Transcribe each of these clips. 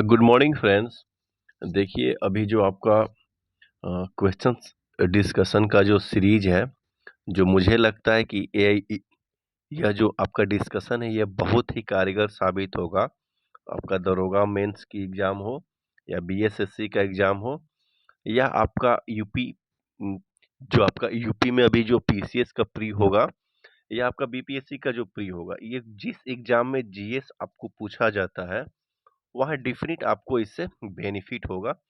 Good morning friends. देखिए अभी जो आपका क्वेश्चंस डिस्कशन का जो सीरीज है, जो मुझे लगता है कि यह जो आपका डिस्कशन है यह बहुत ही कारगर साबित होगा। आपका दरोगा मेंस की एग्जाम हो या बीएसएससी का एग्जाम हो या आपका यूपी, जो आपका यूपी में अभी जो पीसीएस का प्री होगा या आपका बीपीएससी का जो प्री होगा, ये जिस एग्जाम में जीएस आपको पूछा जाता है वहाँ डेफिनेट आपको इससे बेनिफिट होगा।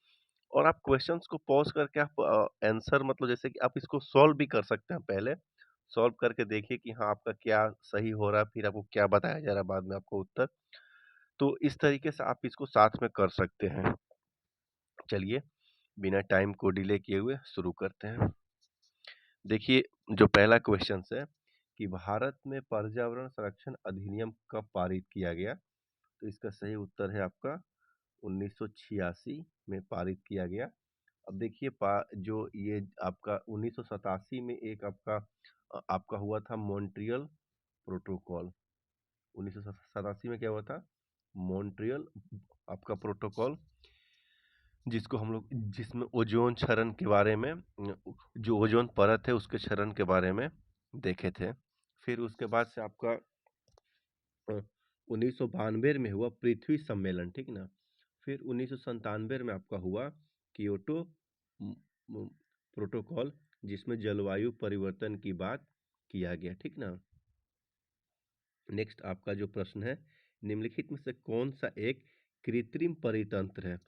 और आप क्वेश्चंस को पॉज करके आप आंसर, मतलब जैसे कि आप इसको सॉल्व भी कर सकते हैं। पहले सॉल्व करके देखिए कि हाँ आपका क्या सही हो रहा है, फिर आपको क्या बताया जा रहा है बाद में आपको उत्तर। तो इस तरीके से आप इसको साथ में कर सकते हैं। चलिए बिना टाइम को डिले किए हुए शुरू करते हैं। देखिए जो पहला क्वेश्चन है कि भारत में पर्यावरण संरक्षण अधिनियम कब पारित किया गया। तो इसका सही उत्तर है आपका 1986 में पारित किया गया। अब देखिए जो ये आपका 1987 में एक आपका हुआ था मॉन्ट्रियल प्रोटोकॉल। 1987 में क्या हुआ था? मॉन्ट्रियल आपका प्रोटोकॉल, जिसको हम लोग जिसमें ओजोन क्षरण के बारे में, जो ओजोन परत है उसके क्षरण के बारे में देखे थे। फिर उसके बाद से आपका 1992 में हुआ पृथ्वी सम्मेलन, ठीक ना। फिर 1997 में आपका हुआ कियोटो म- म- प्रोटोकॉल, जिसमें जलवायु परिवर्तन की बात किया गया, ठीक ना। नेक्स्ट आपका जो प्रश्न है, निम्नलिखित में से कौन सा एक कृत्रिम परितंत्र है।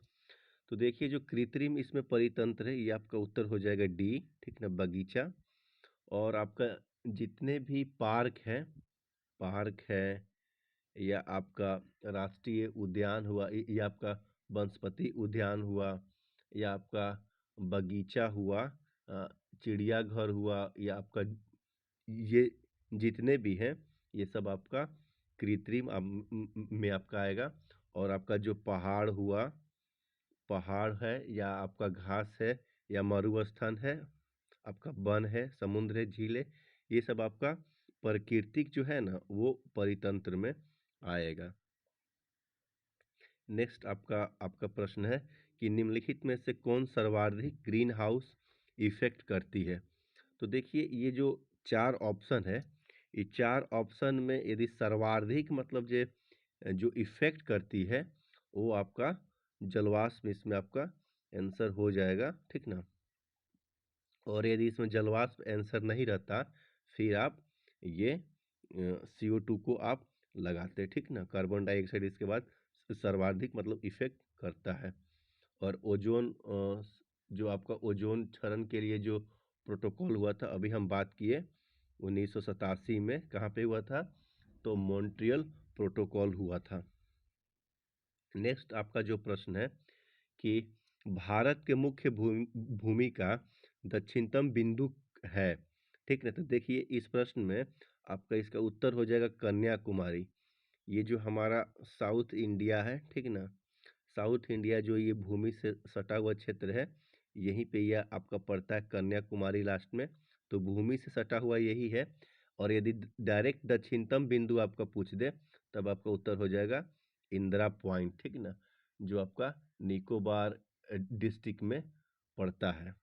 तो देखिए जो कृत्रिम इसमें परितंत्र है ये आपका उत्तर हो जाएगा डी, ठीक ना, बगीचा। और आपका जितने भी पार्क है या आपका राष्ट्रीय उद्यान हुआ, या आपका वनस्पति उद्यान हुआ, या आपका बगीचा हुआ, चिड़ियाघर हुआ, या आपका ये जितने भी हैं ये सब आपका कृत्रिम में आपका आएगा। और आपका जो पहाड़ है या आपका घास है या मरुस्थान है, आपका वन है, समुद्र है, झील है, ये सब आपका प्राकृतिक जो है ना वो परितंत्र में आएगा। नेक्स्ट आपका आपका प्रश्न है कि निम्नलिखित में से कौन सर्वाधिक ग्रीन हाउस इफेक्ट करती है। तो देखिए ये जो चार ऑप्शन है, ये चार ऑप्शन में यदि सर्वाधिक मतलब जो इफेक्ट करती है वो आपका जलवाष्प इसमें आपका आंसर हो जाएगा, ठीक ना। और यदि इसमें जलवाष्प आंसर नहीं रहता फिर आप ये CO2 को आप लगाते, ठीक ना। कार्बन डाइऑक्साइड इसके बाद सर्वाधिक मतलब इफेक्ट करता है। और ओजोन जो आपका ओजोन क्षरण के लिए जो प्रोटोकॉल हुआ था अभी हम बात किए 1987 में, कहाँ पे हुआ था? तो मॉन्ट्रियल प्रोटोकॉल हुआ था। नेक्स्ट आपका जो प्रश्न है कि भारत के मुख्य भूमि का दक्षिणतम बिंदु है, ठीक ना। तो देखिए इस प्रश्न में आपका इसका उत्तर हो जाएगा कन्याकुमारी। ये जो हमारा साउथ इंडिया है, ठीक ना, साउथ इंडिया जो ये भूमि से सटा हुआ क्षेत्र है, यहीं पे यह आपका पड़ता है कन्याकुमारी लास्ट में। तो भूमि से सटा हुआ यही है। और यदि डायरेक्ट दक्षिणतम बिंदु आपका पूछ दे तब आपका उत्तर हो जाएगा इंदिरा पॉइंट, ठीक ना, जो आपका निकोबार डिस्ट्रिक्ट में पड़ता है।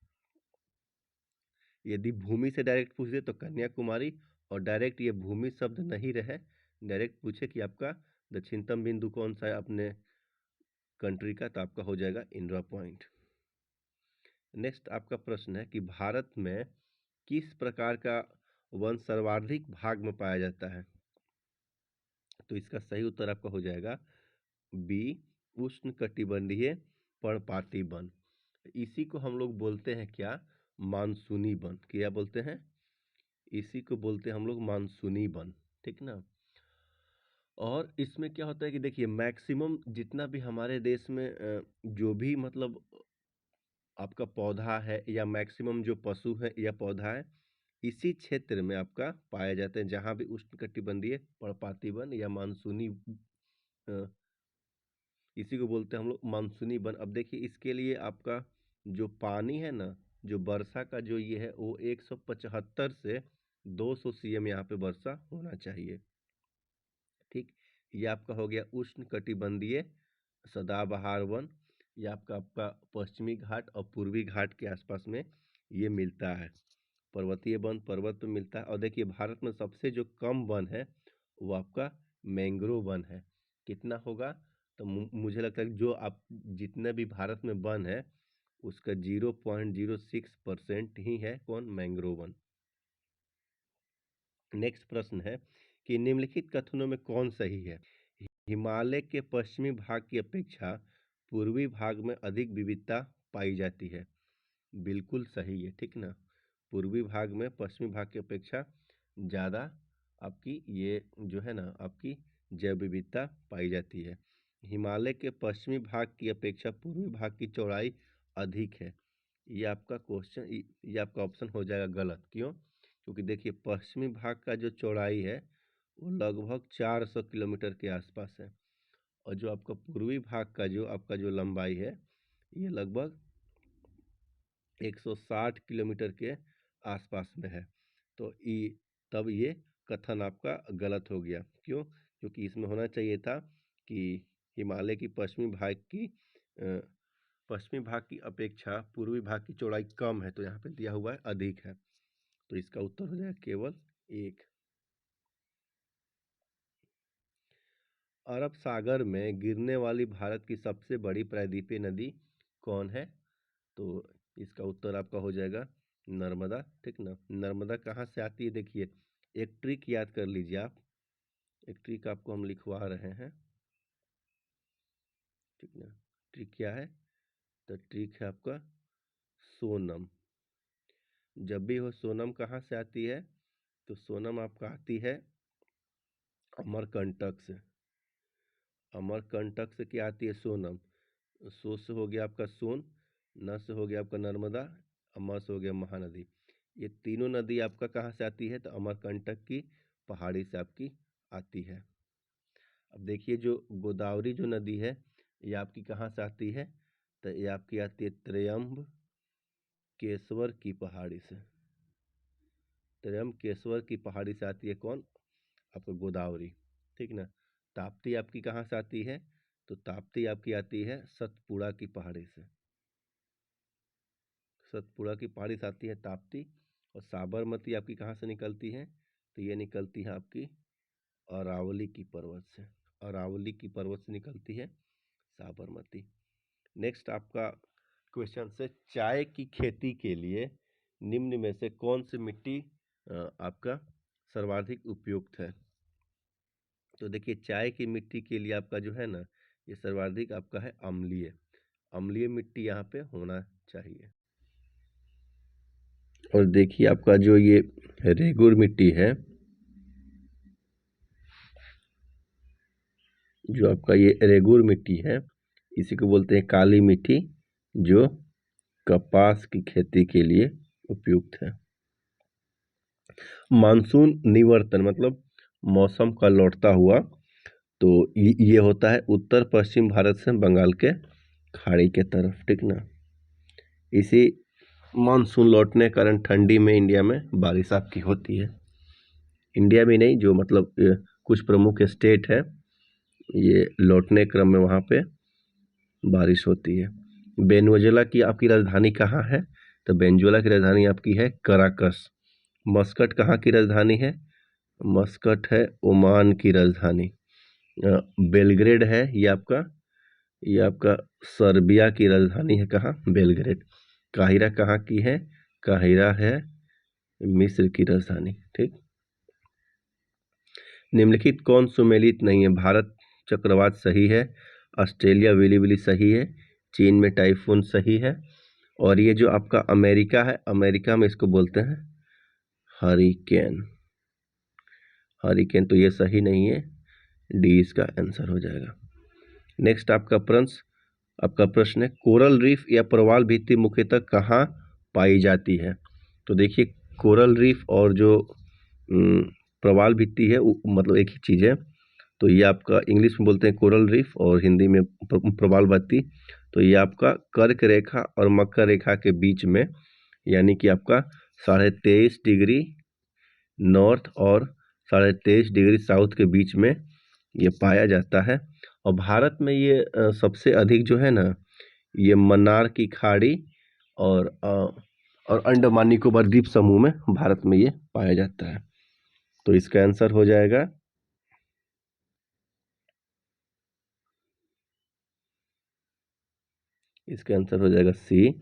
यदि भूमि से डायरेक्ट पूछ दे तो कन्याकुमारी, और डायरेक्ट ये भूमि शब्द नहीं रहे, डायरेक्ट पूछे कि आपका दक्षिणतम बिंदु कौन सा है अपने कंट्री का, तो आपका हो जाएगा इंदिरा पॉइंट। नेक्स्ट आपका प्रश्न है कि भारत में किस प्रकार का वन सर्वाधिक भाग में पाया जाता है। तो इसका सही उत्तर आपका हो जाएगा बी, उष्णकटिबंधीय पर्णपाती वन। इसी को हम लोग बोलते हैं क्या? मानसूनी वन। क्या बोलते हैं? इसी को बोलते हैं हम लोग मानसूनी वन, ठीक ना। और इसमें क्या होता है कि देखिए मैक्सिमम जितना भी हमारे देश में जो भी मतलब आपका पौधा है या मैक्सिमम जो पशु है या पौधा है, इसी क्षेत्र में आपका पाए जाते हैं, जहाँ भी उष्णकटिबंधीय पर्णपाती वन या मानसूनी, अ, इसी को बोलते हैं हम लोग मानसूनी वन। अब देखिए इसके लिए आपका जो पानी है ना, जो वर्षा का जो ये है वो 175 से 200 CM यहाँ पे वर्षा होना चाहिए, ठीक। ये आपका हो गया उष्ण कटिबंधीय सदाबहार वन, ये आपका आपका पश्चिमी घाट और पूर्वी घाट के आसपास में ये मिलता है। पर्वतीय वन पर्वत में मिलता है। और देखिए भारत में सबसे जो कम वन है वो आपका मैंग्रोव वन है। कितना होगा? तो मुझे लगता है कि जो आप जितने भी भारत में वन है उसका 0.06% ही है कौन? Mangrove one. नेक्स्ट प्रश्न है कि निम्नलिखित कथनों में कौन सही है? हिमालय के पश्चिमी भाग की अपेक्षा पूर्वी भाग में अधिक विविधता पाई जाती है। बिल्कुल सही है, ठीक ना। पूर्वी भाग में पश्चिमी भाग की अपेक्षा ज़्यादा आपकी ये जो है ना आपकी जैव विविधता पाई जाती है। हिमालय के पश्चिमी भाग की अपेक्षा पूर्वी भाग की चौड़ाई अधिक है। ये आपका क्वेश्चन, ये आपका ऑप्शन हो जाएगा गलत। क्यों? क्योंकि देखिए पश्चिमी भाग का जो चौड़ाई है वो लगभग 400 किलोमीटर के आसपास है, और जो आपका पूर्वी भाग का जो आपका जो लंबाई है ये लगभग 160 किलोमीटर के आसपास में है। तो तब ये कथन आपका गलत हो गया। क्यों? क्योंकि इसमें होना चाहिए था कि हिमालय की पश्चिमी भाग की अपेक्षा पूर्वी भाग की चौड़ाई कम है, तो यहाँ पे दिया हुआ है अधिक है। तो इसका उत्तर हो जाएगा केवल 1। अरब सागर में गिरने वाली भारत की सबसे बड़ी प्रायद्वीपीय नदी कौन है? तो इसका उत्तर आपका हो जाएगा नर्मदा, ठीक ना। नर्मदा कहाँ से आती है? देखिए एक ट्रिक याद कर लीजिए आप, एक ट्रिक आपको हम लिखवा रहे हैं, ठीक ना। ट्रिक क्या है? तो ट्रिक है आपका सोनम। जब भी हो सोनम कहाँ से आती है? तो सोनम आपका आती है अमरकंटक से। अमरकंटक से क्या आती है? सोनम। सो से हो गया आपका सोन, न से हो गया आपका नर्मदा, अमर से हो गया महानदी। ये तीनों नदी आपका कहाँ से आती है? तो अमरकंटक की पहाड़ी से आपकी आती है। अब देखिए जो गोदावरी जो नदी है ये आपकी कहाँ से आती है? तो ये आपकी आती है त्रयंबकेश्वर की पहाड़ी से। त्रयंबकेश्वर की पहाड़ी से आती है कौन? आपका गोदावरी, ठीक ना। ताप्ती आपकी कहाँ से आती है? तो ताप्ती आपकी आती है सतपुड़ा की पहाड़ी से। सतपुड़ा की पहाड़ी से आती है ताप्ती। और साबरमती आपकी कहाँ से निकलती है? तो ये निकलती है आपकी अरावली की पर्वत से। अरावली की पर्वत से निकलती है साबरमती। नेक्स्ट आपका क्वेश्चन से, चाय की खेती के लिए निम्न में से कौन सी मिट्टी आपका सर्वाधिक उपयुक्त है? तो देखिए चाय की मिट्टी के लिए आपका जो है ना ये सर्वाधिक आपका है अम्लीय। अम्लीय मिट्टी यहाँ पे होना चाहिए। और देखिए आपका जो ये रेगुर मिट्टी है, जो आपका ये रेगुर मिट्टी है इसी को बोलते हैं काली मिट्टी, जो कपास की खेती के लिए उपयुक्त है। मानसून निवर्तन मतलब मौसम का लौटता हुआ, तो ये होता है उत्तर पश्चिम भारत से बंगाल के खाड़ी के तरफ, ठीक ना। इसी मानसून लौटने के कारण ठंडी में इंडिया में बारिश आपकी होती है। इंडिया में नहीं, जो मतलब कुछ प्रमुख स्टेट है ये लौटने क्रम में वहाँ पे बारिश होती है। वेनेजुएला की आपकी राजधानी कहाँ है? तो वेनेजुएला की राजधानी आपकी है कराकस। मस्कट कहाँ की राजधानी है? मस्कट है ओमान की राजधानी। बेलग्रेड है ये आपका सर्बिया की राजधानी है। कहाँ? बेलग्रेड। काहिरा कहाँ की है? काहिरा है मिस्र की राजधानी, ठीक। निम्नलिखित कौन सुमेलित नहीं है? भारत चक्रवात सही है, ऑस्ट्रेलिया विली सही है, चीन में टाइफून सही है, और ये जो आपका अमेरिका है, अमेरिका में इसको बोलते हैं हरिकेन। हरिकेन तो ये सही नहीं है, डी इसका आंसर हो जाएगा। नेक्स्ट आपका प्रश्न है, कोरल रीफ या प्रवाल भित्ति मुख्यतः कहाँ पाई जाती है? तो देखिए कोरल रीफ और जो प्रवाल भित्ति है मतलब एक ही चीज़ है। तो ये आपका इंग्लिश में बोलते हैं कोरल रीफ और हिंदी में प्रवाल भित्ति। तो ये आपका कर्क रेखा और मकर रेखा के बीच में, यानी कि आपका 23.5 डिग्री नॉर्थ और 23.5 डिग्री साउथ के बीच में ये पाया जाता है। और भारत में ये सबसे अधिक जो है ना, ये मन्नार की खाड़ी और अंडमान निकोबार द्वीप समूह में भारत में ये पाया जाता है। तो इसका आंसर हो जाएगा सी।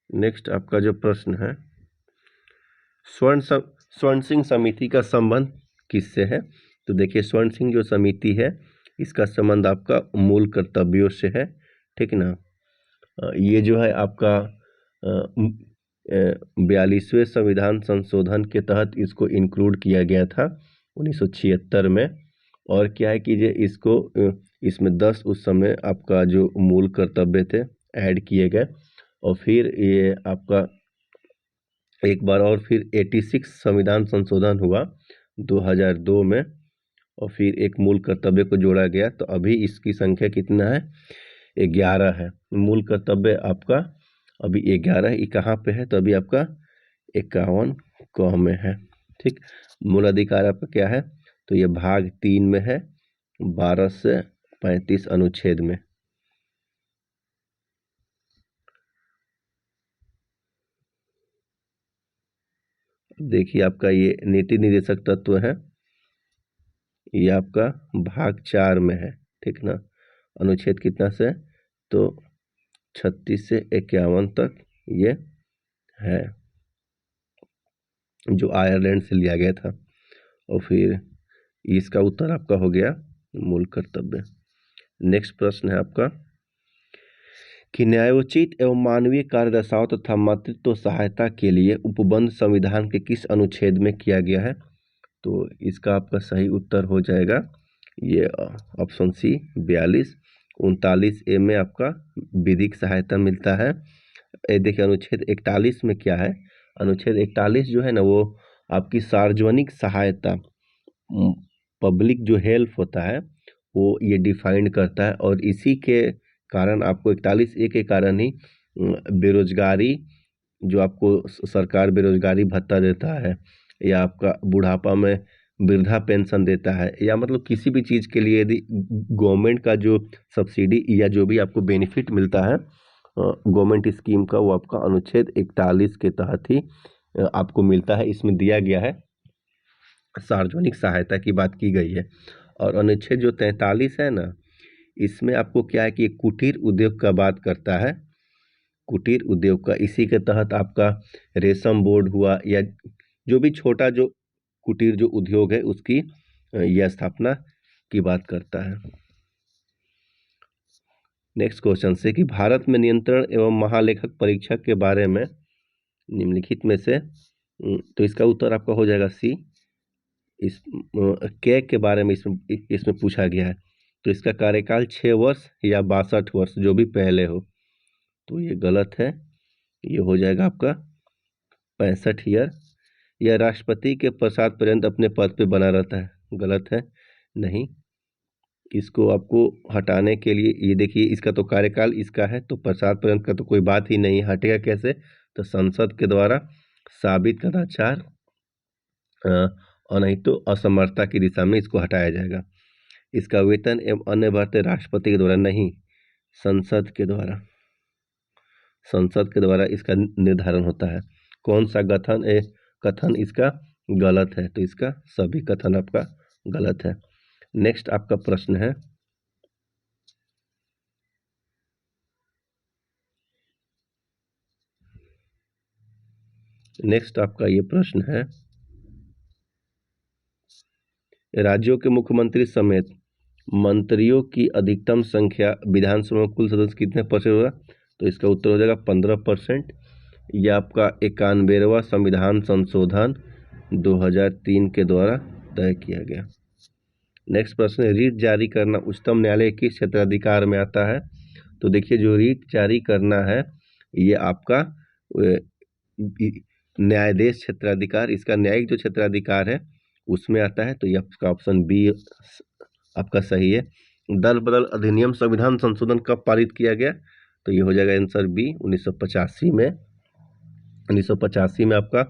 नेक्स्ट आपका जो प्रश्न है, स्वर्ण सिंह समिति का संबंध किससे है? तो देखिए, स्वर्ण सिंह जो समिति है, इसका संबंध आपका मूल कर्तव्यों से है, ठीक ना। ये जो है आपका 42वें संविधान संशोधन के तहत इसको इंक्लूड किया गया था 1976 में। और क्या है कि ये इसको इसमें 10 उस समय आपका जो मूल कर्तव्य थे ऐड किए गए, और फिर ये आपका एक बार और फिर 86 संविधान संशोधन हुआ 2002 में, और फिर एक मूल कर्तव्य को जोड़ा गया। तो अभी इसकी संख्या कितना है? 11 है। मूल कर्तव्य आपका अभी 11, ये कहाँ पे है? तो अभी आपका 51 क में है, ठीक। मूल अधिकार आपका क्या है? तो ये भाग 3 में है, 12 से 35 अनुच्छेद में। देखिए, आपका ये नीति निर्देशक तत्व है, ये आपका भाग 4 में है, ठीक ना। अनुच्छेद कितना से? तो 36 से 51 तक ये है, जो आयरलैंड से लिया गया था। और फिर इसका उत्तर आपका हो गया मूल कर्तव्य। नेक्स्ट प्रश्न है आपका कि न्यायोचित एवं मानवीय कार्यदशाओं तथा मातृत्व सहायता के लिए उपबंध संविधान के किस अनुच्छेद में किया गया है? तो इसका आपका सही उत्तर हो जाएगा ये ऑप्शन सी 42। 39A में आपका विधिक सहायता मिलता है। देखिए, अनुच्छेद 41 में क्या है? अनुच्छेद 41 जो है ना, वो आपकी सार्वजनिक सहायता, पब्लिक जो हेल्प होता है, वो ये डिफाइंड करता है। और इसी के कारण आपको 41A के कारण ही बेरोजगारी, जो आपको सरकार बेरोजगारी भत्ता देता है, या आपका बुढ़ापा में वृद्धा पेंशन देता है, या मतलब किसी भी चीज़ के लिए यदि गवर्नमेंट का जो सब्सिडी या जो भी आपको बेनिफिट मिलता है गवर्नमेंट स्कीम का, वो आपका अनुच्छेद 41 के तहत ही आपको मिलता है। इसमें दिया गया है, सार्वजनिक सहायता की बात की गई है। और अनुच्छेद जो 43 है ना, इसमें आपको क्या है कि कुटीर उद्योग का बात करता है, कुटीर उद्योग का। इसी के तहत आपका रेशम बोर्ड हुआ, या जो भी छोटा जो कुटीर जो उद्योग है, उसकी यह स्थापना की बात करता है। नेक्स्ट क्वेश्चन से कि भारत में नियंत्रण एवं महालेखक परीक्षक के बारे में निम्नलिखित में से, तो इसका उत्तर आपका हो जाएगा सी। इस के बारे में इसमें पूछा गया है। तो इसका कार्यकाल 6 वर्ष या 62 वर्ष, जो भी पहले हो। तो ये गलत है, ये हो जाएगा आपका 65 ईयर। यह राष्ट्रपति के प्रसाद पर्यंत अपने पद पे बना रहता है, गलत है, नहीं। इसको आपको हटाने के लिए, ये देखिए, इसका तो कार्यकाल इसका है, तो प्रसाद पर्यंत का तो कोई बात ही नहीं, हटेगा कैसे? तो संसद के द्वारा साबित कदाचार और नहीं तो असमर्थता की दिशा में इसको हटाया जाएगा। इसका वेतन एवं अन्य भत्ते राष्ट्रपति के द्वारा नहीं, संसद के द्वारा, संसद के द्वारा इसका निर्धारण होता है। कौन सा कथन इसका गलत है? तो इसका सभी कथन आपका गलत है। नेक्स्ट आपका प्रश्न है, नेक्स्ट आपका ये प्रश्न है, राज्यों के मुख्यमंत्री समेत मंत्रियों की अधिकतम संख्या विधानसभा में कुल सदस्य कितने परसेंट होगा? तो इसका उत्तर हो जाएगा 15%। यह आपका 91वां संविधान संशोधन 2003 के द्वारा तय किया गया। नेक्स्ट प्रश्न है, रीट जारी करना उच्चतम न्यायालय किस क्षेत्राधिकार में आता है? तो देखिए, जो रीट जारी करना है, ये आपका न्यायाधीश क्षेत्राधिकार, इसका न्यायिक जो क्षेत्राधिकार है उसमें आता है। तो ये आपका ऑप्शन बी आपका सही है। दल बदल अधिनियम संविधान संशोधन कब पारित किया गया? तो ये हो जाएगा आंसर बी 1985 में। 1985 में आपका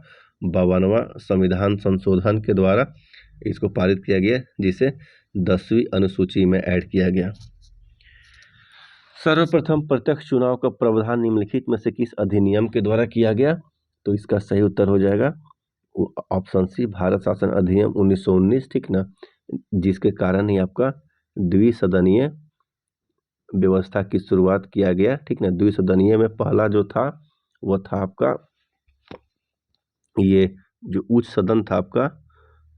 52वां संविधान संशोधन के द्वारा इसको पारित किया गया, जिसे 10वीं अनुसूची में ऐड किया गया। सर्वप्रथम प्रत्यक्ष चुनाव का प्रावधान निम्नलिखित में से किस अधिनियम के द्वारा किया गया? तो इसका सही उत्तर हो जाएगा ऑप्शन सी, भारत शासन अधिनियम 1919, ठीक ना, जिसके कारण ही आपका द्विसदनीय व्यवस्था की शुरुआत किया गया, ठीक ना। द्विसदनीय में पहला जो था वो था आपका ये जो उच्च सदन था आपका,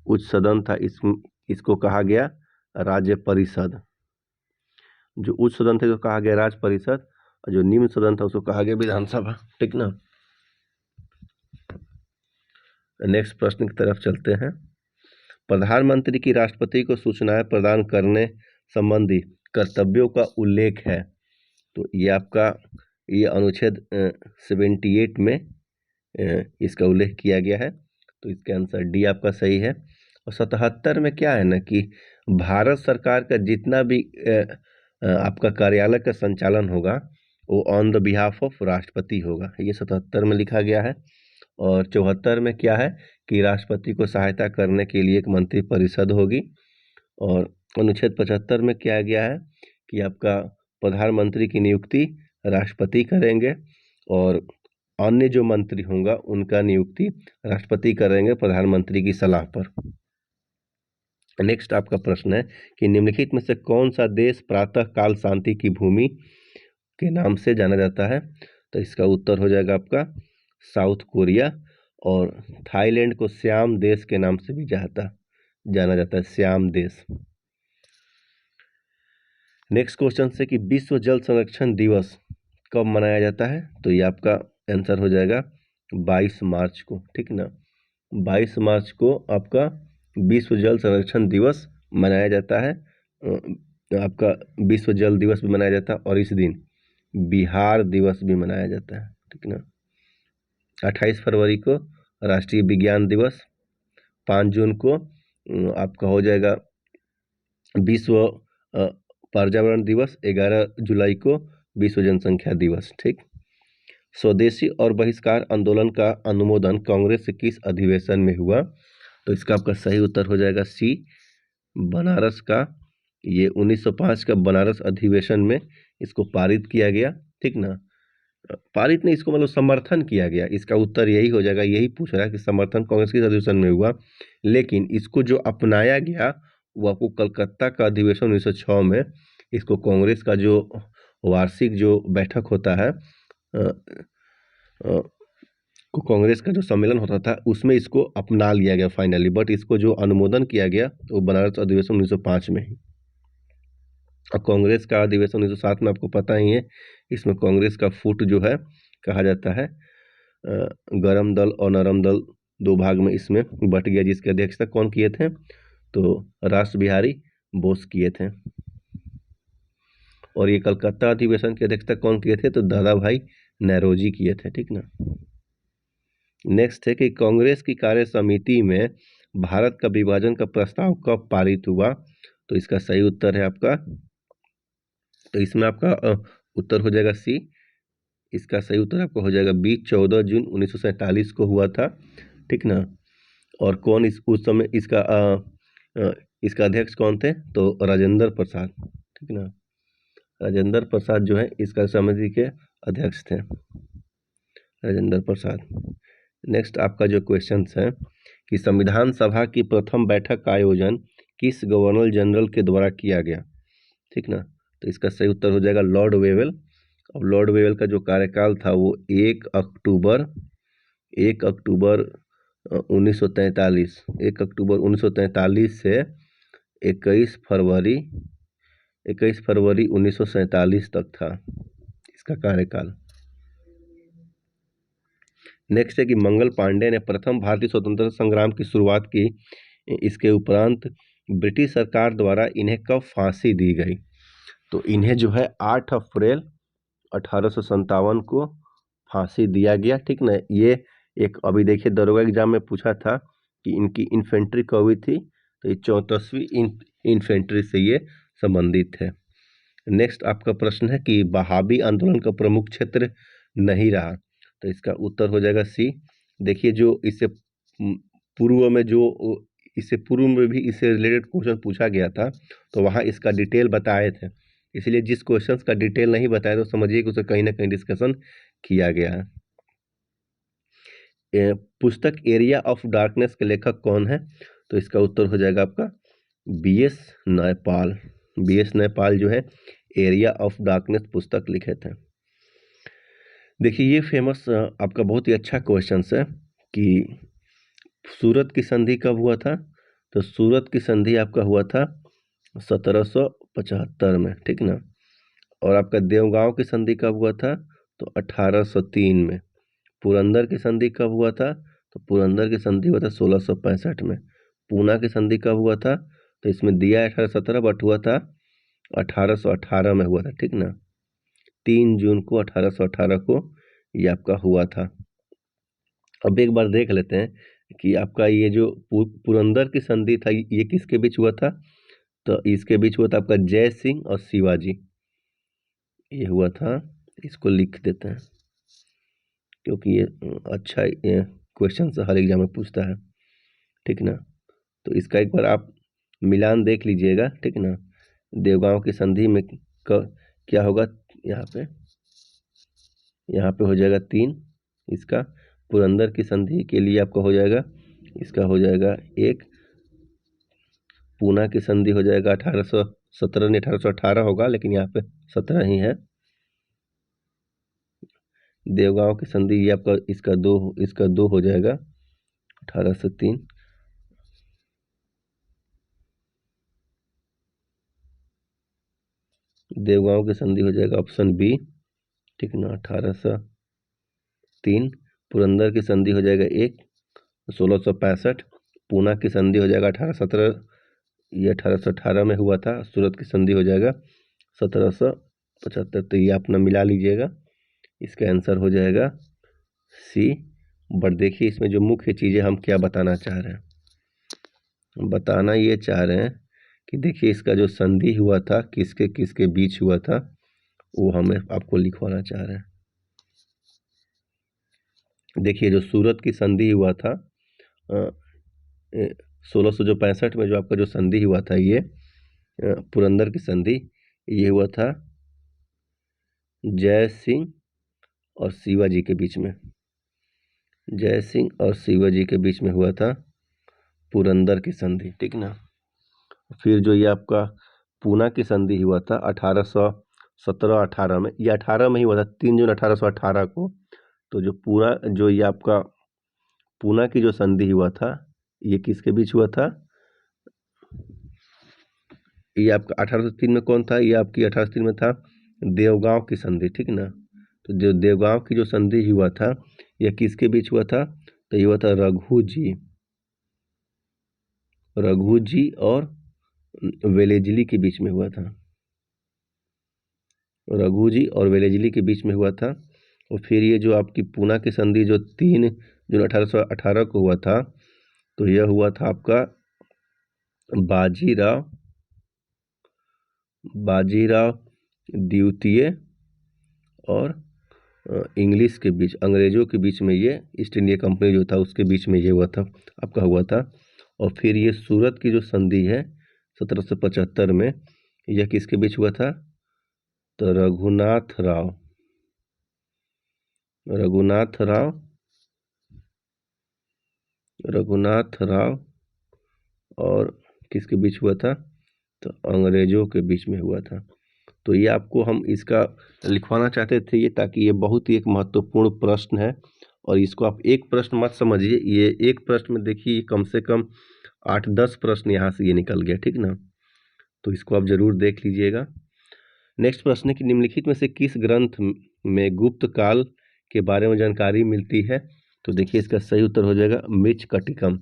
उच्च सदन था, इसको कहा गया राज्य परिषद। जो उच्च सदन थे उसको कहा गया राज्य परिषद, और जो निम्न सदन था उसको कहा गया विधानसभा, ठीक ना। नेक्स्ट प्रश्न की तरफ चलते हैं। प्रधानमंत्री की राष्ट्रपति को सूचनाएं प्रदान करने संबंधी कर्तव्यों का उल्लेख है। तो ये आपका ये अनुच्छेद 78 में इसका उल्लेख किया गया है। तो इसका आंसर डी आपका सही है। और 77 में क्या है ना कि भारत सरकार का जितना भी आपका कार्यालय का संचालन होगा वो ऑन द बिहाफ ऑफ राष्ट्रपति होगा, ये 77 में लिखा गया है। और 74 में क्या है कि राष्ट्रपति को सहायता करने के लिए एक मंत्री परिषद होगी। और अनुच्छेद 75 में क्या गया है कि आपका प्रधानमंत्री की नियुक्ति राष्ट्रपति करेंगे और अन्य जो मंत्री होंगे उनका नियुक्ति राष्ट्रपति करेंगे प्रधानमंत्री की सलाह पर। नेक्स्ट आपका प्रश्न है कि निम्नलिखित में से कौन सा देश प्रातः काल शांति की भूमि के नाम से जाना जाता है? तो इसका उत्तर हो जाएगा आपका साउथ कोरिया। और थाईलैंड को श्याम देश के नाम से भी जाना जाता है, श्याम देश। नेक्स्ट क्वेश्चन से कि विश्व जल संरक्षण दिवस कब मनाया जाता है? तो ये आपका आंसर हो जाएगा 22 मार्च को, ठीक ना। 22 मार्च को आपका विश्व जल संरक्षण दिवस मनाया जाता है। आपका विश्व जल दिवस भी मनाया जाता है और इस दिन बिहार दिवस भी मनाया जाता है, ठीक ना। 28 फरवरी को राष्ट्रीय विज्ञान दिवस, 5 जून को आपका हो जाएगा विश्व पर्यावरण दिवस, 11 जुलाई को विश्व जनसंख्या दिवस, ठीक। स्वदेशी और बहिष्कार आंदोलन का अनुमोदन कांग्रेस के किस अधिवेशन में हुआ? तो इसका आपका सही उत्तर हो जाएगा सी, बनारस का। ये 1905 का बनारस अधिवेशन में इसको पारित किया गया, ठीक ना। पारित नहीं, इसको मतलब समर्थन किया गया। इसका उत्तर यही हो जाएगा, यही पूछ रहा है कि समर्थन कांग्रेस किस अधिवेशन में हुआ। लेकिन इसको जो अपनाया गया वो आपको कलकत्ता का अधिवेशन 1906 में, इसको कांग्रेस का जो वार्षिक जो बैठक होता है को कांग्रेस का जो सम्मेलन होता था उसमें इसको अपना लिया गया फाइनली। बट इसको जो अनुमोदन किया गया वो बनारस अधिवेशन 1905 में ही। और कांग्रेस का अधिवेशन 1907 में आपको पता ही है, इसमें कांग्रेस का फुट जो है कहा जाता है गरम दल और नरम दल, दो भाग में इसमें बट गया, जिसकी अध्यक्षता कौन किए थे? तो राष्ट्र बिहारी बोस किए थे। और ये कलकत्ता अधिवेशन की अध्यक्षता कौन किए थे? तो दादा भाई नौरोजी किए थे, ठीक ना। नेक्स्ट है कि कांग्रेस की कार्य समिति में भारत का विभाजन का प्रस्ताव कब पारित हुआ? तो इसका सही उत्तर है आपका, तो इसमें आपका उत्तर हो जाएगा सी। इसका सही उत्तर आपका हो जाएगा बी, 14 जून 1947 को हुआ था, ठीक ना। और कौन उस समय इसका अध्यक्ष कौन थे? तो राजेंद्र प्रसाद, ठीक ना। राजेंद्र प्रसाद जो है इसका समिति के अध्यक्ष थे, राजेंद्र प्रसाद। नेक्स्ट आपका जो क्वेश्चन है कि संविधान सभा की प्रथम बैठक का आयोजन किस गवर्नर जनरल के द्वारा किया गया, ठीक ना। तो इसका सही उत्तर हो जाएगा लॉर्ड वेवेल। अब लॉर्ड वेवेल का जो कार्यकाल था वो 1 अक्टूबर 1943 1 अक्टूबर 1943 से 21 फरवरी 1947 तक था इसका कार्यकाल। नेक्स्ट है कि मंगल पांडे ने प्रथम भारतीय स्वतंत्रता संग्राम की शुरुआत की। इसके उपरांत ब्रिटिश सरकार द्वारा इन्हें कब फांसी दी गई? तो इन्हें जो है 8 अप्रैल 1857 को फांसी दिया गया, ठीक ना। ये एक अभी देखिए दरोगा एग्जाम में पूछा था कि इनकी इन्फेंट्री कब हुई थी, तो ये 34वीं इन्फेंट्री से ये संबंधित है। नेक्स्ट आपका प्रश्न है कि वहाबी आंदोलन का प्रमुख क्षेत्र नहीं रहा, तो इसका उत्तर हो जाएगा सी। देखिए जो इससे पूर्व में जो इससे पूर्व में भी इससे रिलेटेड क्वेश्चन पूछा गया था, तो वहाँ इसका डिटेल बताए थे। इसलिए जिस क्वेश्चन का डिटेल नहीं बताया तो समझिए कि उसे कहीं ना कहीं डिस्कशन किया गया है। पुस्तक एरिया ऑफ डार्कनेस के लेखक कौन है? तो इसका उत्तर हो जाएगा आपका बी.एस. नयपाल। बी.एस. नयपाल जो है एरिया ऑफ डार्कनेस पुस्तक लिखे थे। देखिए ये फेमस आपका बहुत ही अच्छा क्वेश्चन है कि सूरत की संधि कब हुआ था? तो सूरत की संधि आपका हुआ था 1775 में, ठीक ना। और आपका देवगांव की संधि कब हुआ था? तो 1803 में। पुरंदर की संधि कब हुआ था? तो पुरंदर की संधि हुआ था 1665 में। पूना की संधि कब हुआ था? तो इसमें दिया 1817 बट हुआ था 1818 में हुआ था, ठीक ना। 3 जून को 1818 को ये आपका हुआ था। अब एक बार देख लेते हैं कि आपका ये जो पुरंदर की संधि था ये किसके बीच हुआ था? तो इसके बीच हुआ था आपका जय सिंह और शिवाजी, ये हुआ था। इसको लिख देते हैं क्योंकि ये अच्छा क्वेश्चन से हर एग्जाम में पूछता है, ठीक ना। तो इसका एक बार आप मिलान देख लीजिएगा, ठीक ना। देवगांव की संधि में क्या होगा? यहाँ पे हो जाएगा 3। इसका पुरंदर की संधि के लिए आपका हो जाएगा, इसका हो जाएगा 1। पूना की संधि हो जाएगा 1817 नहीं 1818 होगा, लेकिन यहाँ पे 17 ही है। देवगांव की संधि ये आपका इसका 2 हो जाएगा 1803। देवगांव की संधि हो जाएगा ऑप्शन बी, ठीक ना, 1803। पुरंदर की संधि हो जाएगा 1, 1665। पूना की संधि हो जाएगा 1817, ये 1818 में हुआ था। सूरत की संधि हो जाएगा 1775। तो ये अपना मिला लीजिएगा, इसका आंसर हो जाएगा सी। बट देखिए इसमें जो मुख्य चीज़ें हम क्या बताना चाह रहे हैं, बताना ये चाह रहे हैं कि देखिए इसका जो संधि हुआ था किसके किसके बीच हुआ था, वो हमें आपको लिखवाना चाह रहे हैं। देखिए जो सूरत की संधि हुआ था 1665 में, जो आपका जो संधि हुआ था ये पुरंदर की संधि, ये हुआ था जय सिंह और शिवाजी के बीच में। जय सिंह और शिवाजी के बीच में हुआ था पुरंदर की संधि, ठीक ना। फिर जो ये आपका पूना की संधि हुआ था 1817-18 में, ये 18 में ही हुआ था, 3 जून 1818 को। तो जो पूरा जो ये आपका पूना की जो संधि हुआ था ये किसके बीच हुआ था? ये आपका 1803 में कौन था? ये आपकी 1803 में था देवगांव की संधि, ठीक ना। तो जो देवगांव की जो संधि हुआ था यह किसके बीच हुआ था? तो ये हुआ था रघु जी और वेलेजली के बीच में हुआ था। रघु जी और वेलेजली के बीच में हुआ था। और फिर ये जो आपकी पूना की संधि जो 3 जून 1818 को हुआ था, तो यह हुआ था आपका बाजीराव द्वितीय और इंग्लिश के बीच, अंग्रेजों के बीच में, ये ईस्ट इंडिया कंपनी जो था उसके बीच में ये हुआ था, आपका हुआ था। और फिर ये सूरत की जो संधि है 1775 में, यह किसके बीच हुआ था? तो रघुनाथ राव और किसके बीच हुआ था? तो अंग्रेजों के बीच में हुआ था। तो ये आपको हम इसका लिखवाना चाहते थे ये, ताकि ये बहुत ही एक महत्वपूर्ण प्रश्न है। और इसको आप एक प्रश्न मत समझिए, ये एक प्रश्न में देखिए कम से कम 8-10 प्रश्न यहाँ से ये निकल गया, ठीक ना। तो इसको आप जरूर देख लीजिएगा। नेक्स्ट प्रश्न है कि निम्नलिखित में से किस ग्रंथ में गुप्त काल के बारे में जानकारी मिलती है? तो देखिए इसका सही उत्तर हो जाएगा मृच्छकटिकम।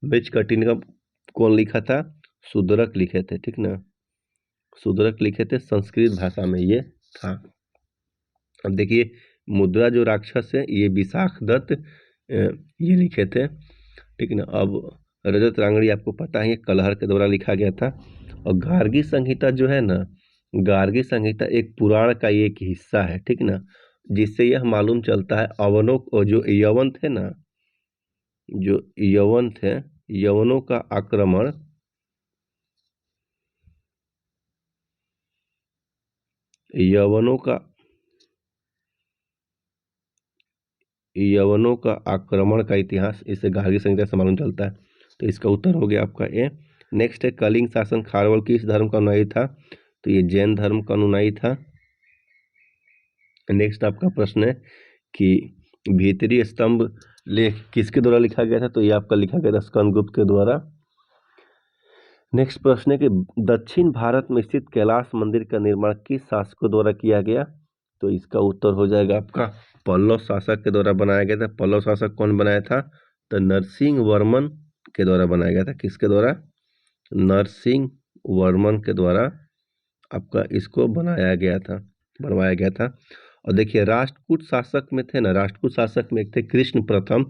मृच्छकटिकम कौन लिखा था? शूद्रक लिखे थे, ठीक ना। शूद्रक लिखे थे, संस्कृत भाषा में ये था। अब देखिए मुद्रा जो राक्षस है ये विशाख दत्त ये लिखे थे, ठीक ना। अब रजत रांगड़ी आपको पता है कलहर के द्वारा लिखा गया था। और गार्गी संहिता जो है ना, गार्गी संहिता एक पुराण का एक हिस्सा है, ठीक ना। जिससे यह मालूम चलता है अवनों और जो यवन थे ना, जो यवन थे यवनों का आक्रमण यवनों का आक्रमण का इतिहास, इससे गार्गी संहिता से मालूम चलता है। तो इसका उत्तर हो गया आपका ए। नेक्स्ट है, कलिंग शासन खारवल किस धर्म का अनुयायी था? तो ये जैन धर्म का अनुयायी था। नेक्स्ट आपका प्रश्न है कि भीतरी स्तंभ लेख किसके द्वारा लिखा गया था? तो ये आपका लिखा गया था स्कंदगुप्त के द्वारा। नेक्स्ट प्रश्न है कि दक्षिण भारत में स्थित कैलाश मंदिर का निर्माण किस शासकों द्वारा किया गया? तो इसका उत्तर हो जाएगा आपका पल्लव शासक के द्वारा बनाया गया था। पल्लव शासक कौन बनाया था? तो नरसिंह वर्मन के द्वारा बनाया गया था। किसके द्वारा? नरसिंह वर्मन के द्वारा आपका इसको बनवाया गया था। और देखिए राष्ट्रकूट शासक में थे ना, राष्ट्रकूट शासक में एक थे कृष्ण प्रथम,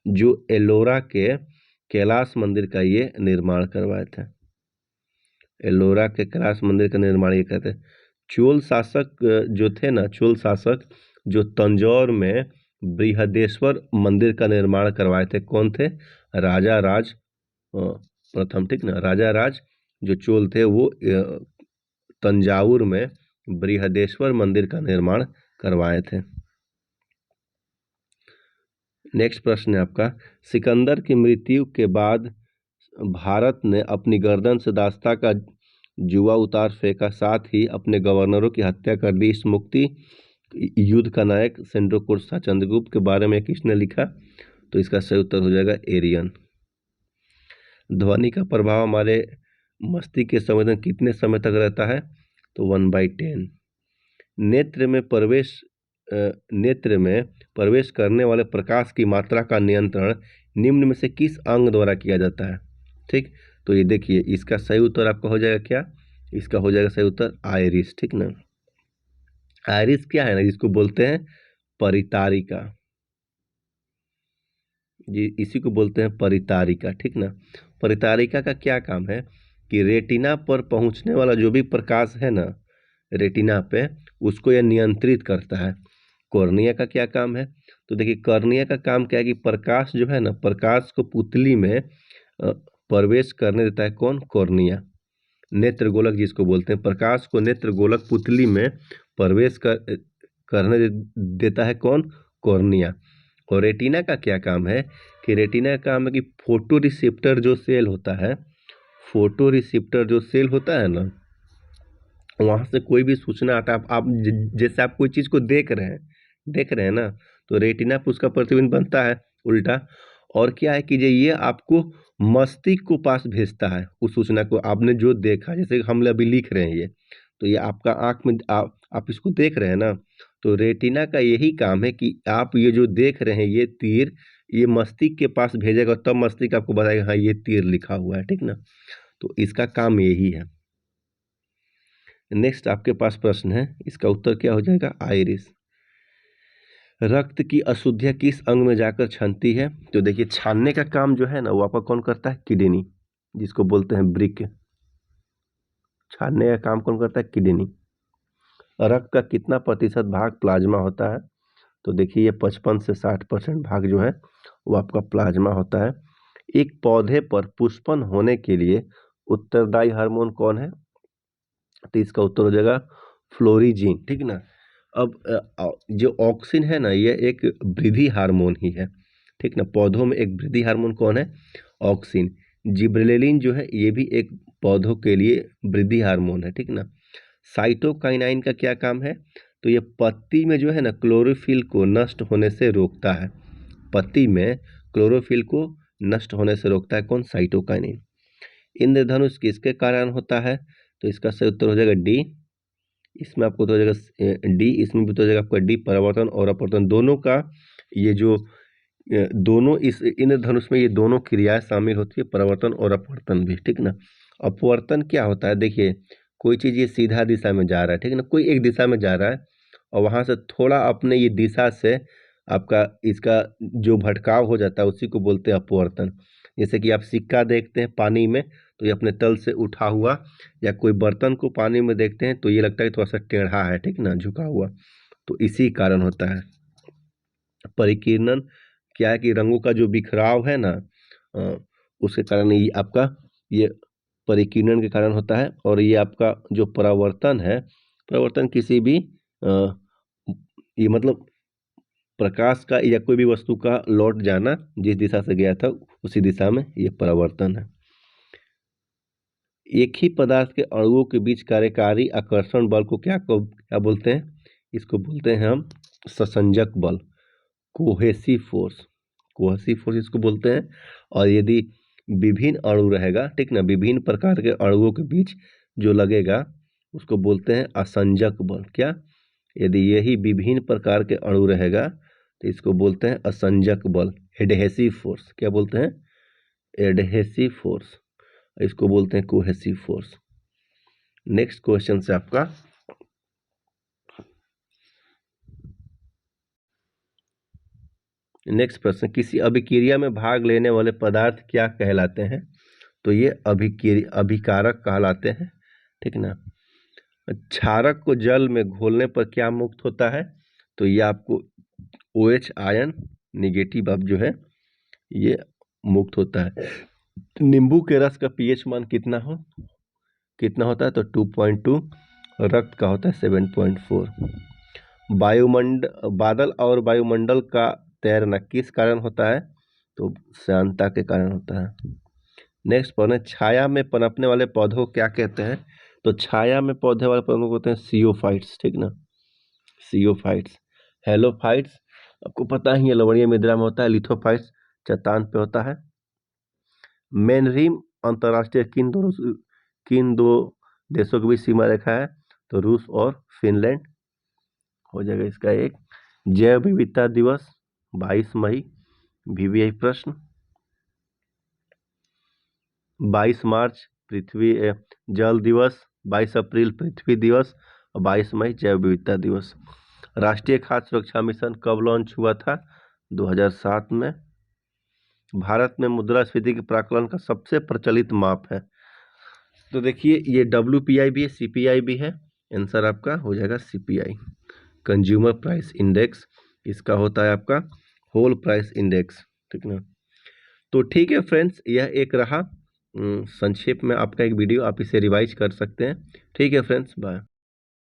जो एलोरा के कैलाश मंदिर का ये निर्माण करवाए थे। एलोरा के कैलाश मंदिर का निर्माण ये कहते हैं। चोल शासक जो थे ना, चोल शासक जो तंजौर में बृहदेश्वर मंदिर का निर्माण करवाए थे, कौन थे? राजा राज प्रथम, ठीक ना। राजा राज जो चोल थे वो तंजावुर में बृहदेश्वर मंदिर का निर्माण करवाए थे। नेक्स्ट प्रश्न है आपका, सिकंदर की मृत्यु के बाद भारत ने अपनी गर्दन से दास्ता का जुआ उतार फेंका, साथ ही अपने गवर्नरों की हत्या कर दी। इस मुक्ति युद्ध का नायक सेंड्रोकुर्स था। चंद्रगुप्त के बारे में किसने लिखा? तो इसका सही उत्तर हो जाएगा एरियन। ध्वनि का प्रभाव हमारे मस्तिष्क के संवेदन कितने समय तक रहता है? तो 1/10। नेत्र में प्रवेश करने वाले प्रकाश की मात्रा का नियंत्रण निम्न में से किस अंग द्वारा किया जाता है? ठीक, तो ये देखिए इसका सही उत्तर आपका हो जाएगा क्या? इसका हो जाएगा सही उत्तर आइरिस, ठीक ना। आइरिस क्या है ना, जिसको बोलते हैं परितारिका, जी इसी को बोलते हैं परितारिका, ठीक ना। परितारिका का क्या काम है कि रेटिना पर पहुंचने वाला जो भी प्रकाश है ना रेटिना पे, उसको यह नियंत्रित करता है। कॉर्निया का क्या काम है? तो देखिए कॉर्निया का काम क्या है कि प्रकाश जो है ना, प्रकाश को पुतली में प्रवेश करने देता है। कौन? कॉर्निया। नेत्र गोलक जिसको बोलते हैं, प्रकाश को नेत्र गोलक पुतली में प्रवेश करने देता है। कौन? कॉर्निया। और रेटिना का क्या काम है कि रेटिना का काम है कि फोटो रिसेप्टर जो सेल होता है, फोटो रिसेप्टर जो सेल होता है ना, वहाँ से कोई भी सूचना आता है। आप जैसे आप कोई चीज़ को देख रहे हैं ना, तो रेटिना पर उसका प्रतिबिंब बनता है उल्टा। और क्या है कि ये आपको मस्तिष्क को पास भेजता है उस सूचना को, आपने जो देखा। जैसे हम अभी लिख रहे हैं ये, तो ये आपका आँख में आप इसको देख रहे हैं ना, तो रेटिना का यही काम है कि आप ये जो देख रहे हैं ये तीर, ये मस्तिष्क के पास भेजेगा, तब मस्तिष्क आपको बताएगा हाँ ये तीर लिखा हुआ है, ठीक ना। तो इसका काम यही है। नेक्स्ट आपके पास प्रश्न है, इसका उत्तर क्या हो जाएगा? आइरिस। रक्त की अशुद्धियाँ किस अंग में जाकर छनती है? तो देखिए छानने का काम जो है ना वो आपका कौन करता है? किडनी, जिसको बोलते हैं ब्रिक। छानने का काम कौन करता है? किडनी। रक्त का कितना प्रतिशत भाग प्लाज्मा होता है? तो देखिए ये 55 से 60% भाग जो है वो आपका प्लाज्मा होता है। एक पौधे पर पुष्पन होने के लिए उत्तरदायी हार्मोन कौन है? तो इसका उत्तर हो जाएगा फ्लोरिजीन, ठीक ना। अब जो ऑक्सिन है ना, ये एक वृद्धि हार्मोन ही है, ठीक ना। पौधों में एक वृद्धि हार्मोन कौन है? ऑक्सिन। जिब्रेलिन जो है ये भी एक पौधों के लिए वृद्धि हार्मोन है, ठीक ना। साइटोकाइनाइन का क्या काम है? तो ये पत्ती में जो है ना क्लोरोफिल को नष्ट होने से रोकता है। पत्ती में क्लोरोफिल को नष्ट होने से रोकता है। कौन? साइटोकाइनिन। इंद्रधनुष किसके कारण होता है? तो इसका सही उत्तर हो जाएगा डी। इसमें आपको तो हो जाएगा डी, इसमें भी तो हो जाएगा आपका डी। परावर्तन और अपवर्तन दोनों का, ये जो दोनों इस इंद्रधनुष में ये दोनों क्रियाएं शामिल होती है, परावर्तन और अपवर्तन भी, ठीक ना। अपवर्तन क्या होता है? देखिए कोई चीज़ ये सीधा दिशा में जा रहा है, ठीक है ना, कोई एक दिशा में जा रहा है और वहाँ से थोड़ा अपने ये दिशा से आपका इसका जो भटकाव हो जाता है उसी को बोलते हैं अपवर्तन। जैसे कि आप सिक्का देखते हैं पानी में तो ये अपने तल से उठा हुआ, या कोई बर्तन को पानी में देखते हैं तो ये लगता है थोड़ा सा टेढ़ा है, ठीक ना, झुका हुआ, तो इसी कारण होता है। परिकीर्णन क्या है कि रंगों का जो बिखराव है ना, उसके कारण ये आपका ये परिकीर्णन के कारण होता है। और ये आपका जो परावर्तन है, परावर्तन किसी भी ये मतलब प्रकाश का या कोई भी वस्तु का लौट जाना, जिस दिशा से गया था उसी दिशा में ये परावर्तन है। एक ही पदार्थ के अणुओं के बीच कार्यकारी आकर्षण बल को क्या बोलते हैं? इसको बोलते हैं हम ससंजक बल, कोहेसिव फोर्स। कोहेसिव फोर्स इसको बोलते हैं। और यदि विभिन्न अणु रहेगा, ठीक ना, विभिन्न प्रकार के अणुओं के बीच जो लगेगा उसको बोलते हैं असंजक बल। क्या? यदि यही विभिन्न प्रकार के अणु रहेगा तो इसको बोलते हैं असंजक बल, एडहेसिव फोर्स। क्या बोलते हैं? Adhesive force. इसको बोलते हैं कोहेसिव फोर्स। नेक्स्ट क्वेश्चन से आपका नेक्स्ट प्रश्न, किसी अभिक्रिया में भाग लेने वाले पदार्थ क्या कहलाते हैं? तो ये अभिकारक कहलाते हैं, ठीक ना। क्षारक को जल में घोलने पर क्या मुक्त होता है? तो ये आपको OH आयन निगेटिव अब जो है ये मुक्त होता है। नींबू के रस का pH मान कितना होता है? तो 2.2। रक्त का होता है 7.4। बादल और वायुमंडल का तैरना किस कारण होता है? तो श्यानता के कारण होता है। नेक्स्ट पढ़ना, छाया में पनपने वाले पौधों को क्या कहते हैं? तो छाया में पौधे वाले पौधों को कहते हैं सियोफाइट्स, ठीक ना, सियोफाइट्स। हेलोफाइट्स आपको पता ही है लवणीय मृदा में होता है। लिथोफाइट्स चट्टान पे होता है। मेनरिम अंतर्राष्ट्रीय किन दो देशों के बीच सीमा रेखा है? तो रूस और फिनलैंड हो जाएगा इसका एक। जैव विविधता दिवस 22 मई, VVI प्रश्न। 22 मार्च पृथ्वी जल दिवस, 22 अप्रैल पृथ्वी दिवस और 22 मई जैव विविधता दिवस। राष्ट्रीय खाद्य सुरक्षा मिशन कब लॉन्च हुआ था? 2007 में। भारत में मुद्रास्फीति के प्राकलन का सबसे प्रचलित माप है? तो देखिए ये WPI भी है, CPI भी है। आंसर आपका हो जाएगा CPI, कंज्यूमर प्राइस इंडेक्स। इसका होता है आपका होल प्राइस इंडेक्स, ठीक ना। तो ठीक है फ्रेंड्स, यह एक रहा संक्षेप में आपका एक वीडियो, आप इसे रिवाइज कर सकते हैं। ठीक है फ्रेंड्स, बाय।